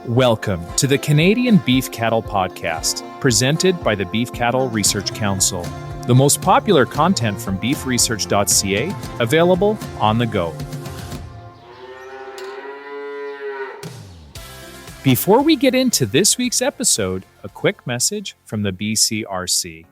Welcome to the Canadian Beef Cattle Podcast, presented by the Beef Cattle Research Council. The most popular content from beefresearch.ca, available on the go. Before we get into this week's episode, a quick message from the BCRC.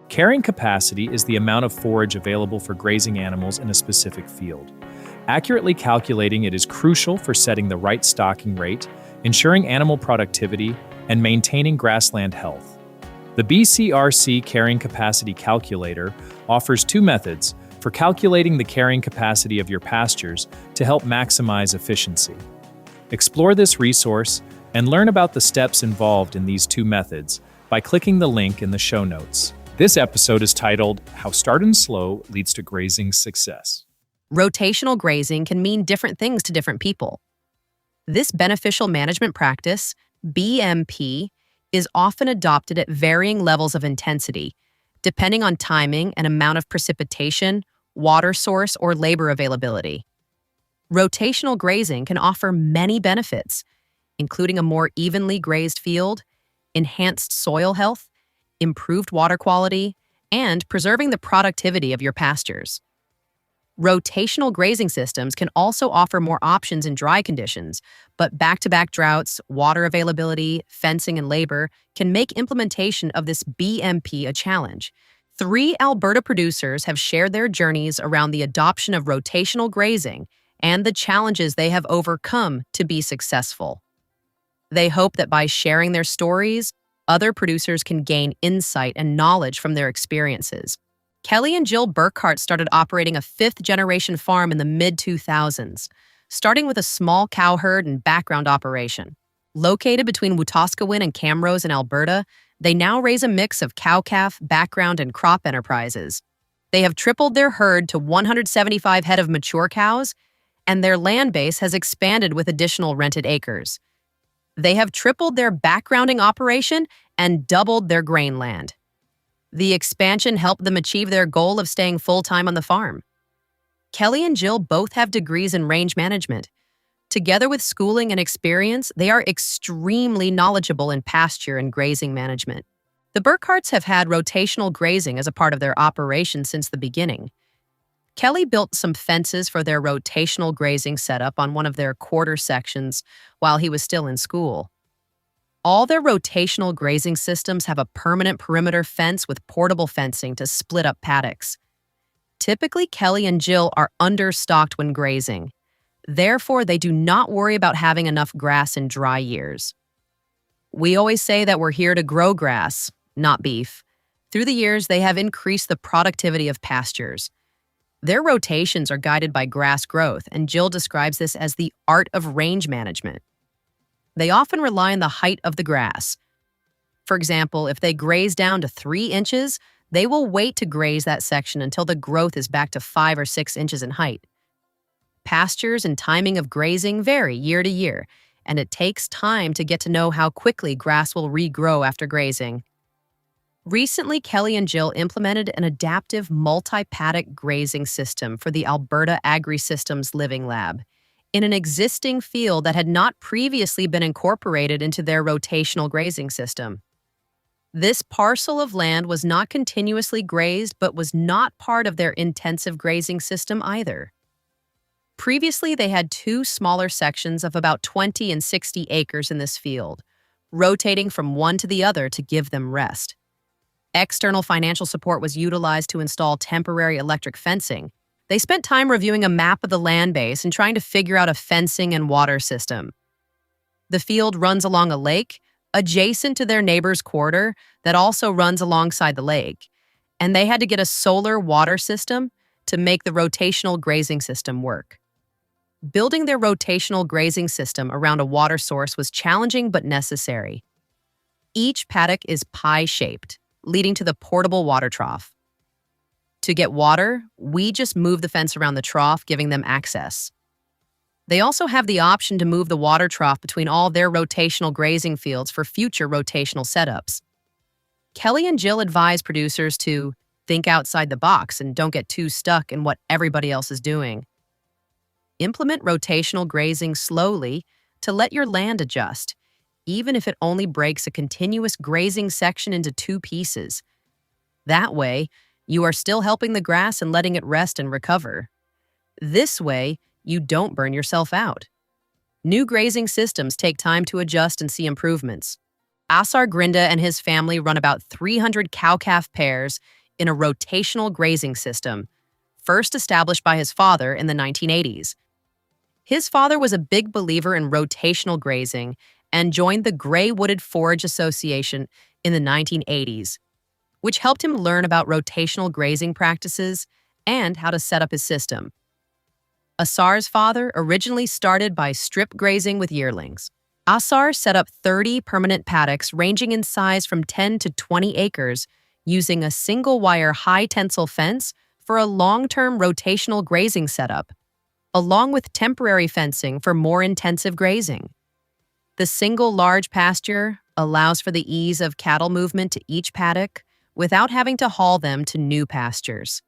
Carrying capacity is the amount of forage available for grazing animals in a specific field. Accurately calculating it is crucial for setting the right stocking rate, ensuring animal productivity, and maintaining grassland health. The BCRC Carrying Capacity Calculator offers two methods for calculating the carrying capacity of your pastures to help maximize efficiency. Explore this resource and learn about the steps involved in these two methods by clicking the link in the show notes. This episode is titled, How Starting Slow Leads to Grazing Success. Rotational grazing can mean different things to different people. This beneficial management practice, BMP, is often adopted at varying levels of intensity, depending on timing and amount of precipitation, water source, or labor availability. Rotational grazing can offer many benefits, including a more evenly grazed field, enhanced soil health, improved water quality, and preserving the productivity of your pastures. Rotational grazing systems can also offer more options in dry conditions, but back-to-back droughts, water availability, fencing, and labor can make implementation of this BMP a challenge. 3 Alberta producers have shared their journeys around the adoption of rotational grazing and the challenges they have overcome to be successful. They hope that by sharing their stories, other producers can gain insight and knowledge from their experiences. Kelly and Jill Burkhart started operating a 5th-generation farm in the mid-2000s, starting with a small cow herd and background operation. Located between Wetaskiwin and Camrose in Alberta, they now raise a mix of cow-calf, background, and crop enterprises. They have tripled their herd to 175 head of mature cows, and their land base has expanded with additional rented acres. They have tripled their backgrounding operation and doubled their grain land. The expansion helped them achieve their goal of staying full-time on the farm. Kelly and Jill both have degrees in range management. Together with schooling and experience, they are extremely knowledgeable in pasture and grazing management. The Burkharts have had rotational grazing as a part of their operation since the beginning. Kelly built some fences for their rotational grazing setup on one of their quarter sections while he was still in school. All their rotational grazing systems have a permanent perimeter fence with portable fencing to split up paddocks. Typically, Kelly and Jill are understocked when grazing. Therefore, they do not worry about having enough grass in dry years. We always say that we're here to grow grass, not beef. Through the years, they have increased the productivity of pastures. Their rotations are guided by grass growth, and Jill describes this as the art of range management. They often rely on the height of the grass. For example, if they graze down to 3 inches, they will wait to graze that section until the growth is back to 5 or 6 inches in height. Pastures and timing of grazing vary year to year, and it takes time to get to know how quickly grass will regrow after grazing. Recently, Kelly and Jill implemented an adaptive multi-paddock grazing system for the Alberta Agri-Systems Living Lab in an existing field that had not previously been incorporated into their rotational grazing system. This parcel of land was not continuously grazed but was not part of their intensive grazing system either. Previously, they had 2 smaller sections of about 20 and 60 acres in this field, rotating from one to the other to give them rest. External financial support was utilized to install temporary electric fencing. They spent time reviewing a map of the land base and trying to figure out a fencing and water system. The field runs along a lake, adjacent to their neighbor's quarter that also runs alongside the lake, and they had to get a solar water system to make the rotational grazing system work. Building their rotational grazing system around a water source was challenging but necessary. Each paddock is pie-shaped, leading to the portable water trough. To get water, we just move the fence around the trough, giving them access. They also have the option to move the water trough between all their rotational grazing fields for future rotational setups. Kelly and Jill advise producers to think outside the box and don't get too stuck in what everybody else is doing. Implement rotational grazing slowly to let your land adjust, even if it only breaks a continuous grazing section into two pieces. That way, you are still helping the grass and letting it rest and recover. This way, you don't burn yourself out. New grazing systems take time to adjust and see improvements. Asar Grinda and his family run about 300 cow-calf pairs in a rotational grazing system, first established by his father in the 1980s. His father was a big believer in rotational grazing and joined the Gray Wooded Forage Association in the 1980s, which helped him learn about rotational grazing practices and how to set up his system. Asar's father originally started by strip grazing with yearlings. Asar set up 30 permanent paddocks ranging in size from 10 to 20 acres using a single-wire high-tensile fence for a long-term rotational grazing setup, along with temporary fencing for more intensive grazing. The single large pasture allows for the ease of cattle movement to each paddock without having to haul them to new pastures.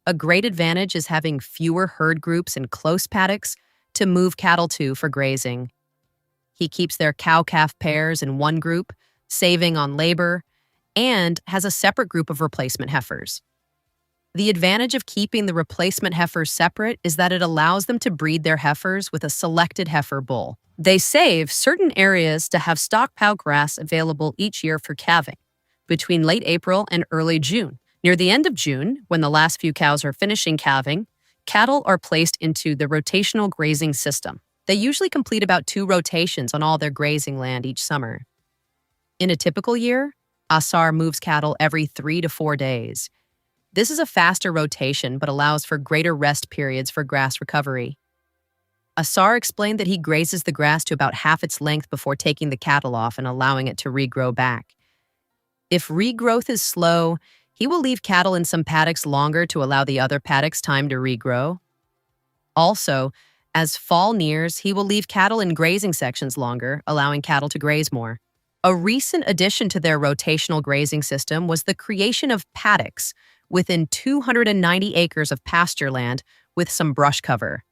A great advantage is having fewer herd groups in close paddocks to move cattle to for grazing. He keeps their cow-calf pairs in one group, saving on labor, and has a separate group of replacement heifers. The advantage of keeping the replacement heifers separate is that it allows them to breed their heifers with a selected heifer bull. They save certain areas to have stockpile grass available each year for calving, between late April and early June. Near the end of June, when the last few cows are finishing calving, cattle are placed into the rotational grazing system. They usually complete about 2 rotations on all their grazing land each summer. In a typical year, Asar moves cattle every 3 to 4 days. This is a faster rotation but allows for greater rest periods for grass recovery. Asar explained that he grazes the grass to about half its length before taking the cattle off and allowing it to regrow back. If regrowth is slow, he will leave cattle in some paddocks longer to allow the other paddocks time to regrow. Also, as fall nears, he will leave cattle in grazing sections longer, allowing cattle to graze more. A recent addition to their rotational grazing system was the creation of paddocks within 290 acres of pasture land with some brush cover.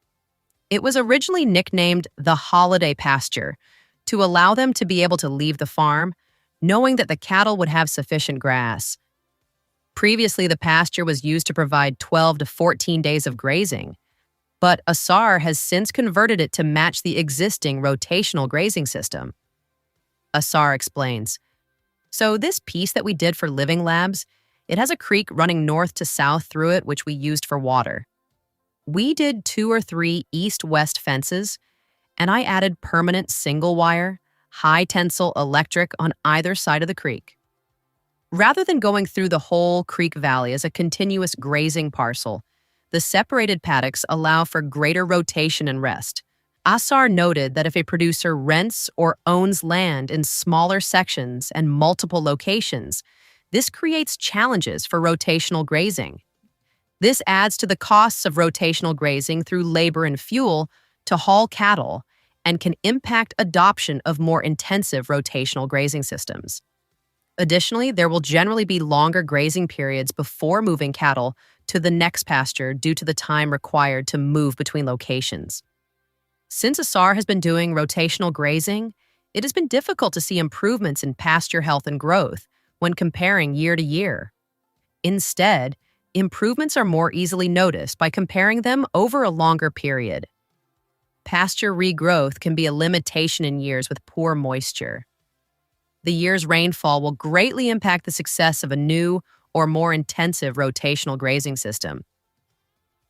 It was originally nicknamed the holiday pasture to allow them to be able to leave the farm, knowing that the cattle would have sufficient grass. Previously, the pasture was used to provide 12 to 14 days of grazing, but Asar has since converted it to match the existing rotational grazing system. Asar explains, "So this piece that we did for living labs, it has a creek running north to south through it, which we used for water. We did 2 or 3 east-west fences, and I added permanent single-wire, high-tensile electric on either side of the creek. Rather than going through the whole creek valley as a continuous grazing parcel, the separated paddocks allow for greater rotation and rest." Asar noted that if a producer rents or owns land in smaller sections and multiple locations, this creates challenges for rotational grazing. This adds to the costs of rotational grazing through labor and fuel to haul cattle and can impact adoption of more intensive rotational grazing systems. Additionally, there will generally be longer grazing periods before moving cattle to the next pasture due to the time required to move between locations. Since Asar has been doing rotational grazing, it has been difficult to see improvements in pasture health and growth when comparing year to year. Instead, improvements are more easily noticed by comparing them over a longer period. Pasture regrowth can be a limitation in years with poor moisture. The year's rainfall will greatly impact the success of a new or more intensive rotational grazing system.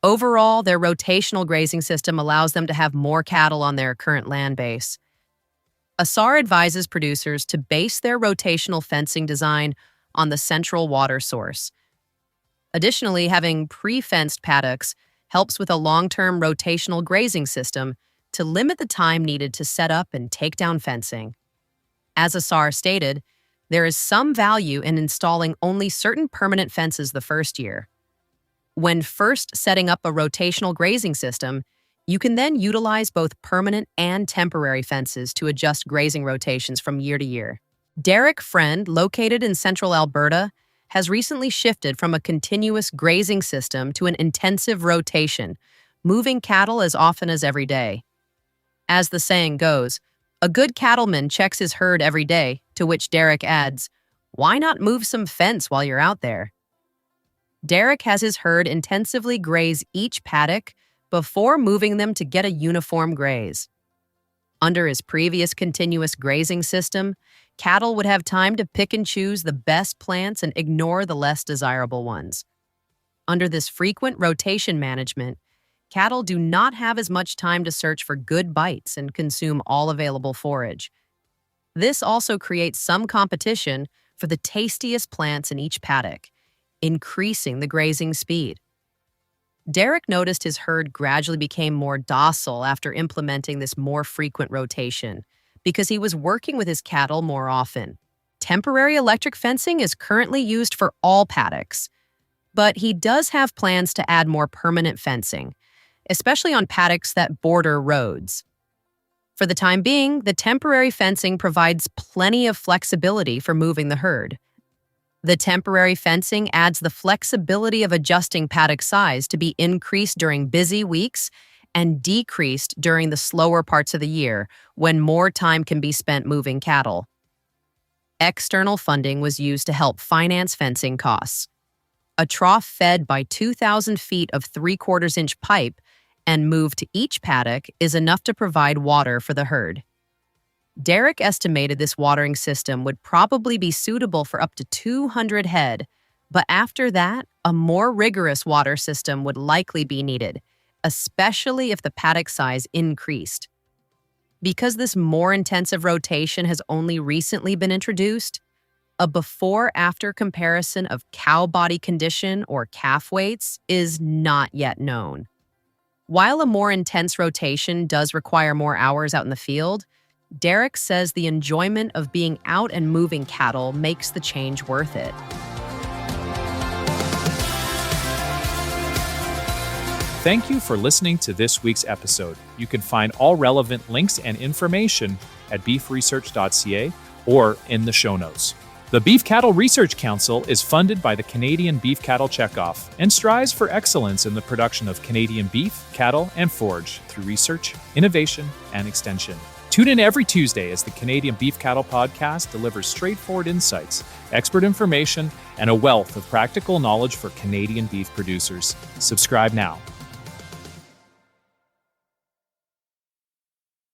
Overall, their rotational grazing system allows them to have more cattle on their current land base. Asar advises producers to base their rotational fencing design on the central water source. Additionally, having pre-fenced paddocks helps with a long-term rotational grazing system to limit the time needed to set up and take down fencing. As Asar stated, there is some value in installing only certain permanent fences the first year. When first setting up a rotational grazing system, you can then utilize both permanent and temporary fences to adjust grazing rotations from year to year. Derek Friend, located in central Alberta, has recently shifted from a continuous grazing system to an intensive rotation, moving cattle as often as every day. As the saying goes, a good cattleman checks his herd every day, to which Derek adds, "Why not move some fence while you're out there?" Derek has his herd intensively graze each paddock before moving them to get a uniform graze. Under his previous continuous grazing system, cattle would have time to pick and choose the best plants and ignore the less desirable ones. Under this frequent rotation management, cattle do not have as much time to search for good bites and consume all available forage. This also creates some competition for the tastiest plants in each paddock, increasing the grazing speed. Derek noticed his herd gradually became more docile after implementing this more frequent rotation because he was working with his cattle more often. Temporary electric fencing is currently used for all paddocks, but he does have plans to add more permanent fencing, especially on paddocks that border roads. For the time being, the temporary fencing provides plenty of flexibility for moving the herd. The temporary fencing adds the flexibility of adjusting paddock size to be increased during busy weeks and decreased during the slower parts of the year when more time can be spent moving cattle. External funding was used to help finance fencing costs. A trough fed by 2,000 feet of 3/4-inch pipe and moved to each paddock is enough to provide water for the herd. Derek estimated this watering system would probably be suitable for up to 200 head, but after that, a more rigorous water system would likely be needed, especially if the paddock size increased. Because this more intensive rotation has only recently been introduced, a before-after comparison of cow body condition or calf weights is not yet known. While a more intense rotation does require more hours out in the field, Derek says the enjoyment of being out and moving cattle makes the change worth it. Thank you for listening to this week's episode. You can find all relevant links and information at beefresearch.ca or in the show notes. The Beef Cattle Research Council is funded by the Canadian Beef Cattle Checkoff and strives for excellence in the production of Canadian beef, cattle, and forage through research, innovation, and extension. Tune in every Tuesday as the Canadian Beef Cattle Podcast delivers straightforward insights, expert information, and a wealth of practical knowledge for Canadian beef producers. Subscribe now.